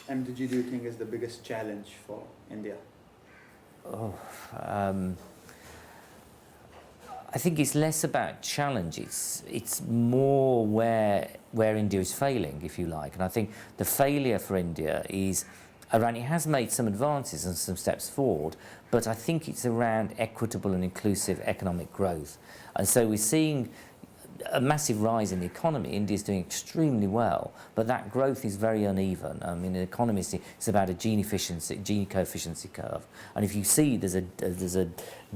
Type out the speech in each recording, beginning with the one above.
MDG do you think is the biggest challenge for India? Oh, I think it's less about challenges. It's more where India is failing, if you like. And I think the failure for India is around, it has made some advances and some steps forward, but I think it's around equitable and inclusive economic growth. And so we're seeing a massive rise in the economy. India's doing extremely well, but that growth is very uneven. I mean, an economist, it's about a Gini coefficient curve. And if you see there's a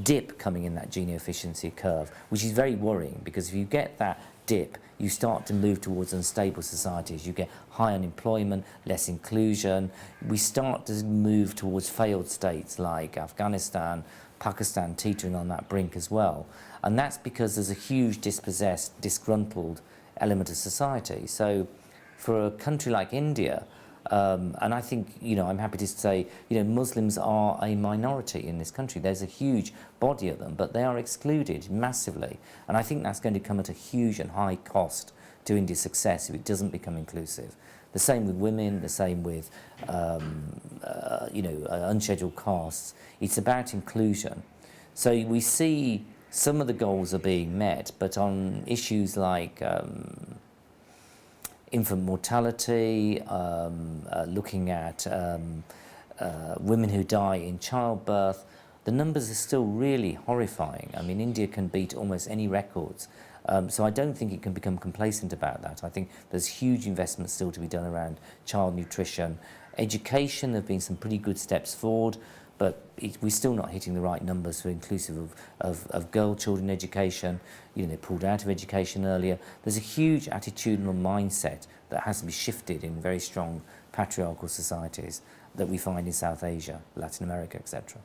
dip coming in that Gini efficiency curve, which is very worrying, because if you get that dip, you start to move towards unstable societies. You get high unemployment, less inclusion. We start to move towards failed states like Afghanistan, Pakistan teetering on that brink as well. And that's because there's a huge dispossessed, disgruntled element of society. So for a country like India, and I think, I'm happy to say, Muslims are a minority in this country. There's a huge body of them, but they are excluded massively. And I think that's going to come at a huge and high cost to India's success if it doesn't become inclusive. The same with women, the same with, unscheduled castes. It's about inclusion. So we see some of the goals are being met, but on issues like infant mortality, looking at women who die in childbirth, the numbers are still really horrifying. I mean, India can beat almost any records. So I don't think it can become complacent about that. I think there's huge investment still to be done around child nutrition. Education, there have been some pretty good steps forward, but we're still not hitting the right numbers for inclusive of girl children education. They pulled out of education earlier. There's a huge attitudinal mindset that has to be shifted in very strong patriarchal societies that we find in South Asia, Latin America, etc.